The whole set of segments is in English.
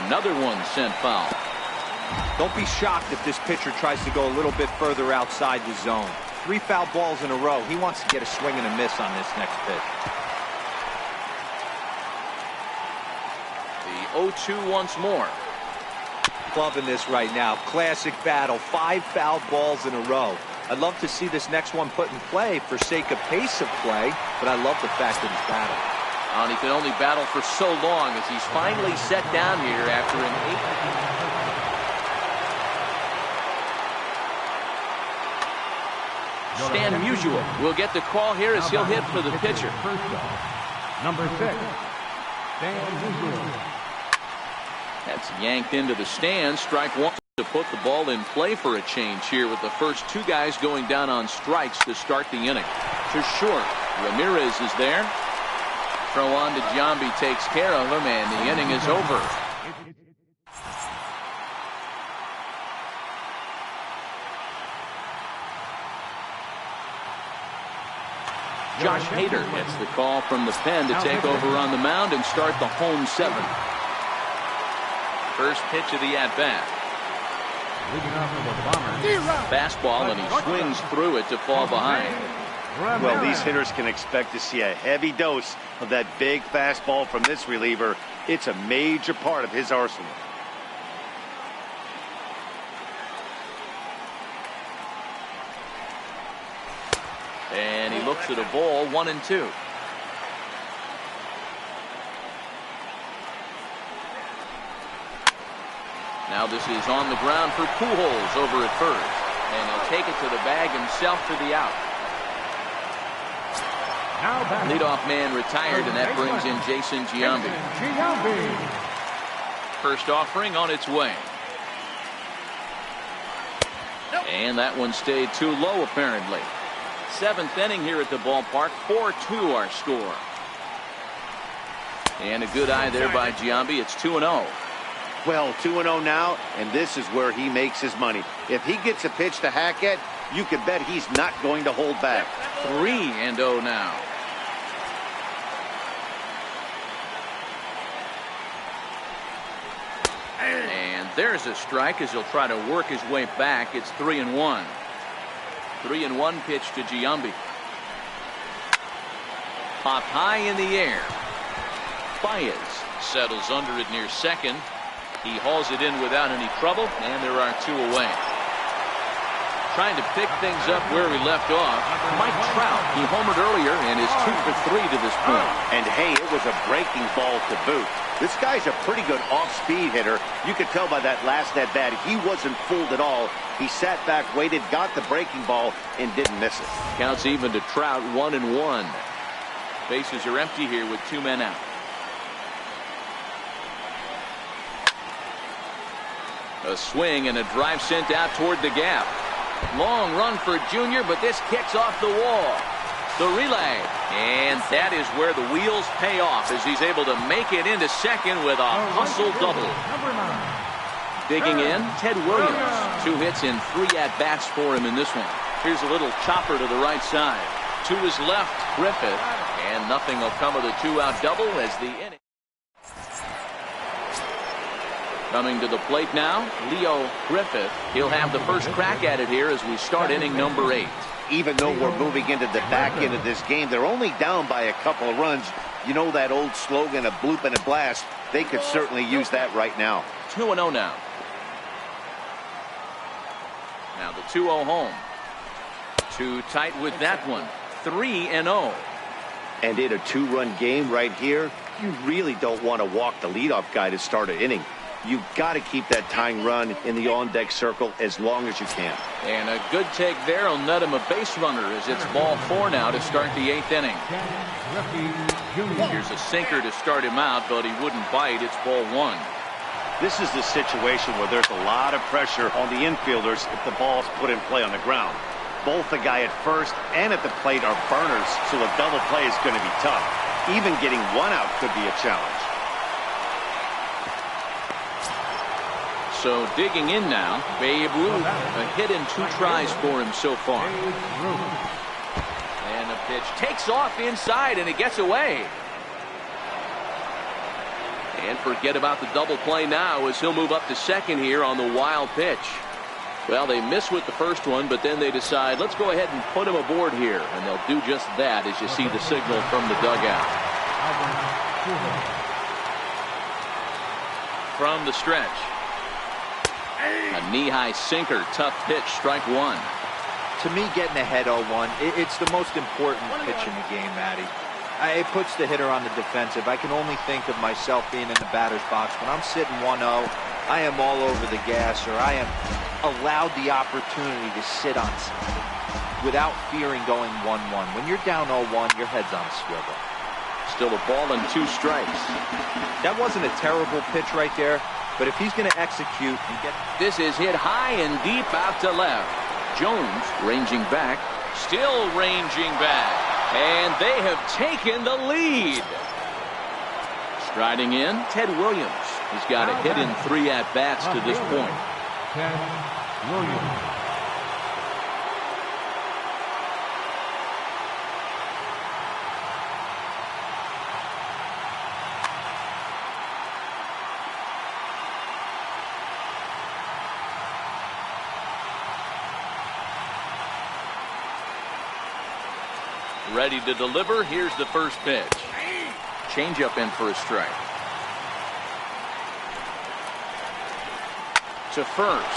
Another one sent foul. Don't be shocked if this pitcher tries to go a little bit further outside the zone. 3 foul balls in a row. He wants to get a swing and a miss on this next pitch. The 0-2 once more. Loving this right now. Classic battle. 5 foul balls in a row. I'd love to see this next one put in play for sake of pace of play, but I love the fact that he's battling. And he can only battle for so long as he's finally set down here after an 8. Stan Musial will get the call here as he'll hit for the pitcher. Number 6, Stan Musial. That's yanked into the stands. Strike one to put the ball in play for a change here with the first 2 guys going down on strikes to start the inning. To short, Ramirez is there. Throw on to Giambi takes care of him, and the inning is over. Josh Hader gets the call from the pen to take over on the mound and start the home 7. First pitch of the at-bat. Fastball, and he swings through it to fall behind. Well, these hitters can expect to see a heavy dose of that big fastball from this reliever. It's a major part of his arsenal. And he looks at a ball, 1-2. Now this is on the ground for Pujols over at first. And he'll take it to the bag himself for the out. Leadoff man retired, and that brings in Jason Giambi. First offering on its way. And that one stayed too low, apparently. 7th inning here at the ballpark. 4-2 our score. And a good eye there by Giambi. It's 2-0. Well, 2-0 now, and this is where he makes his money. If he gets a pitch to hack at, you can bet he's not going to hold back. 3-0 now. And there's a strike as he'll try to work his way back. It's 3-1. 3-1 pitch to Giambi. Popped high in the air. Baez settles under it near second. He hauls it in without any trouble, and there are 2 away. Trying to pick things up where we left off. Mike Trout, he homered earlier and is 2 for 3 to this point. And hey, it was a breaking ball to boot. This guy's a pretty good off-speed hitter. You could tell by that last at-bat he wasn't fooled at all. He sat back, waited, got the breaking ball, and didn't miss it. Counts even to Trout, 1-1. Bases are empty here with 2 men out. A swing and a drive sent out toward the gap. Long run for Junior, but this kicks off the wall. The relay, and that is where the wheels pay off as he's able to make it into second with a hustle double. Digging in, Ted Williams. 2 hits and 3 at-bats for him in this one. Here's a little chopper to the right side. To his left, Griffith, and nothing will come of the 2-out double as the inning. Coming to the plate now, Leo Griffith. He'll have the first crack at it here as we start inning number 8. Even though we're moving into the back end of this game, they're only down by a couple of runs. You know that old slogan, a bloop and a blast? They could certainly use that right now. 2-0 now. Now the 2-0 home. Too tight with that one. 3-0. And in a 2-run game right here, you really don't want to walk the leadoff guy to start an inning. You've got to keep that tying run in the on-deck circle as long as you can. And a good take there will net him a base runner as it's ball 4 now to start the 8th inning. Here's a sinker to start him out, but he wouldn't bite. It's ball 1. This is the situation where there's a lot of pressure on the infielders if the ball's put in play on the ground. Both the guy at first and at the plate are burners, so a double play is going to be tough. Even getting 1 out could be a challenge. So digging in now, Babe Ruth. A hit in 2 tries for him so far. And the pitch takes off inside, and it gets away. And And forget about the double play now as he'll move up to second here on the wild pitch. Well, they miss with the first one, but then they decide, let's go ahead and put him aboard here. And they'll do just that as you see the signal from the dugout. From the stretch. A knee-high sinker, tough pitch, strike one. To me, getting ahead 0-1, it's the most important pitch in the game, Matty. It puts the hitter on the defensive. I can only think of myself being in the batter's box. When I'm sitting 1-0, I am all over the gas, or I am allowed the opportunity to sit on something without fearing going 1-1. When you're down 0-1, your head's on a swivel. Still a ball and 2 strikes. That wasn't a terrible pitch right there, but if he's going to execute and get... This is hit high and deep out to left. Jones ranging back, still ranging back, and they have taken the lead. Striding in, Ted Williams. He's got a hit in 3 at-bats to this point. Ted Williams. Ready to deliver. Here's the first pitch. Changeup in for a strike. To first.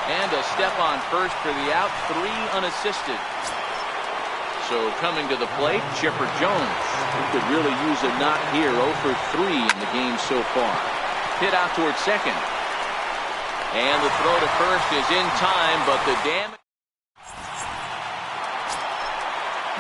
And a step on first for the out. 3 unassisted. So coming to the plate, Chipper Jones. He could really use a knock here. 0 for 3 in the game so far. Hit out towards second. And the throw to first is in time, but the damage.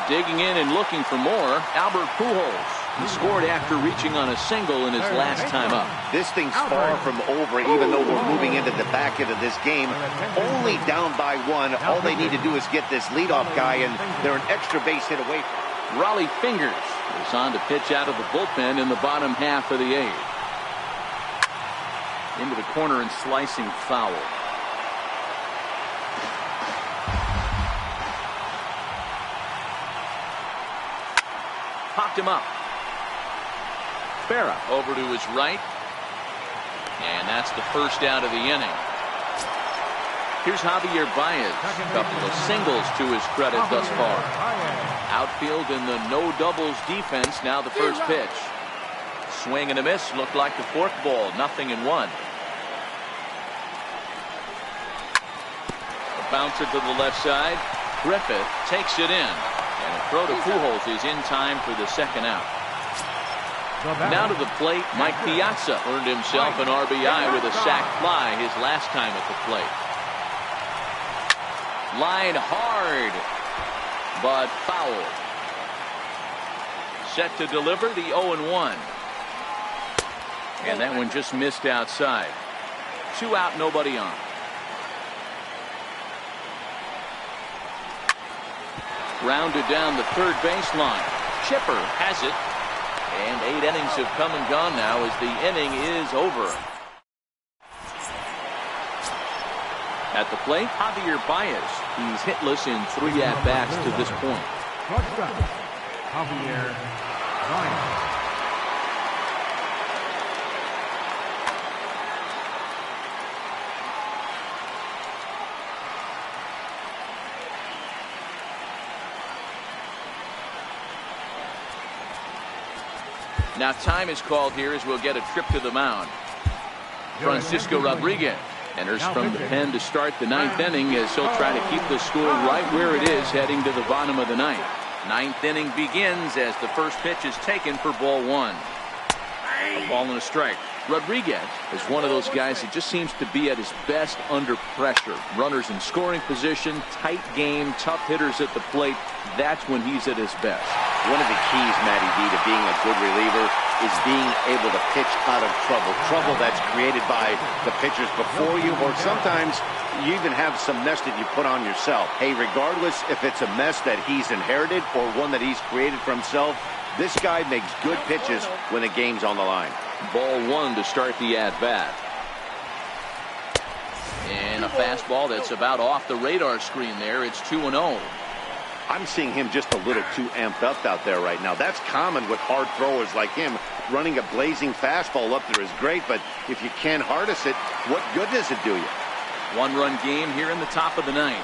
Digging in and looking for more, Albert Pujols. He scored after reaching on a single in his last time up. This thing's far from over, even though we're moving into the back end of this game. Only down by 1. All they need to do is get this leadoff guy, and they're an extra base hit away from. Raleigh Fingers is on to pitch out of the bullpen in the bottom half of the 8th. Into the corner and slicing foul. Popped him up. Farah over to his right. And that's the first out of the inning. Here's Javier Baez. A couple of singles to his credit thus far. Outfield in the no doubles defense. Now the first pitch. Swing and a miss. Looked like the fork ball. 0-1. A bouncer to the left side. Griffith takes it in. And a throw to Pujols is in time for the second out. Now to the plate, Mike Piazza earned himself an RBI with a sac fly his last time at the plate. Line hard, but foul. Set to deliver the 0-1. And that one just missed outside. 2 out, nobody on. Rounded down the third baseline. Chipper has it. And 8 innings have come and gone now as the inning is over. At the plate, Javier Baez. He's hitless in 3 at-bats to this point. Shortstop, Javier Baez. Now time is called here as we'll get a trip to the mound. Francisco Rodriguez enters from the pen to start the 9th inning as he'll try to keep the score right where it is heading to the bottom of the 9th. 9th inning begins as the first pitch is taken for ball 1. A ball and a strike. Rodriguez is one of those guys that just seems to be at his best under pressure. Runners in scoring position, tight game, tough hitters at the plate. That's when he's at his best. One of the keys, Matty D, to being a good reliever is being able to pitch out of trouble. Trouble that's created by the pitchers before you, or sometimes you even have some mess that you put on yourself. Hey, regardless if it's a mess that he's inherited or one that he's created for himself, this guy makes good pitches when the game's on the line. Ball 1 to start the at-bat. And a fastball that's about off the radar screen there. It's 2-0. I'm seeing him just a little too amped up out there right now. That's common with hard throwers like him. Running a blazing fastball up there is great, but if you can't harness it, what good does it do you? One-run game here in the top of the ninth.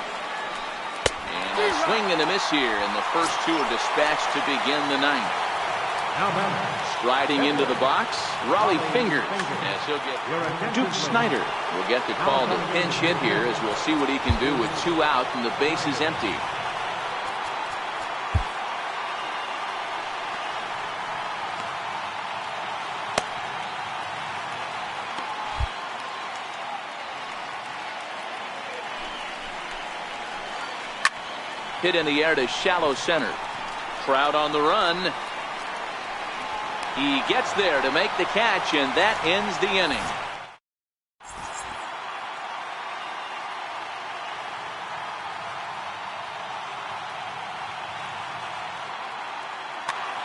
And a swing and a miss here, and the first two are dispatched to begin the ninth. Striding into the box, Raleigh Fingers, as he'll get Duke Snyder will get the call to pinch hit here, as we'll see what he can do with 2 out and the base is empty. Hit in the air to shallow center. Trout on the run. He gets there to make the catch, and that ends the inning.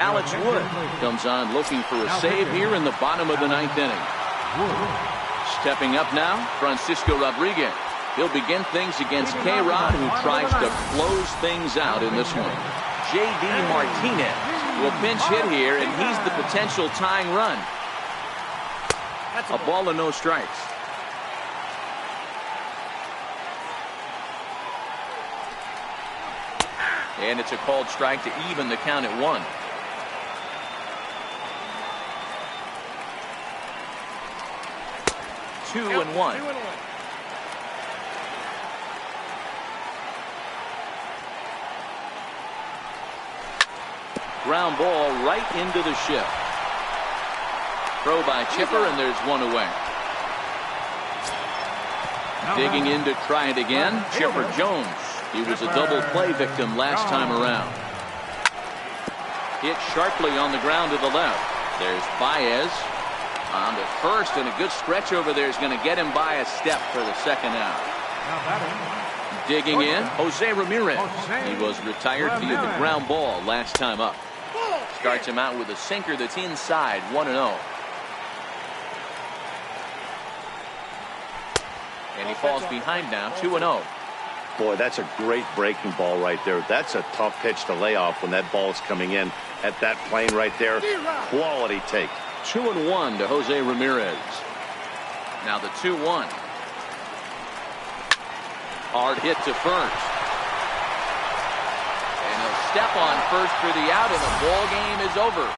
Alex Wood comes on looking for a save here in the bottom of the ninth inning. Stepping up now, Francisco Rodriguez. He'll begin things against K-Rod, who tries to close things out in this one. J.D. Martinez will pinch hit here, and he's the potential tying run. A ball and no strikes. And it's a called strike to even the count at 1. Two and one. Ground ball right into the shift. Throw by Chipper, and there's one away. Digging in to try it again, Chipper Jones. He was a double play victim last time around. Hit sharply on the ground to the left. There's Baez on to first, and a good stretch over there is going to get him by a step for the second out. Digging in, Jose Ramirez. He was retired via the ground ball last time up. Starts him out with a sinker that's inside, 1-0. And he falls behind now, 2-0. Boy, that's a great breaking ball right there. That's a tough pitch to lay off when that ball's coming in at that plane right there. Quality take. 2-1 to Jose Ramirez. Now the 2-1. Hard hit to first. And he'll step on first for the out, and the ball game is over.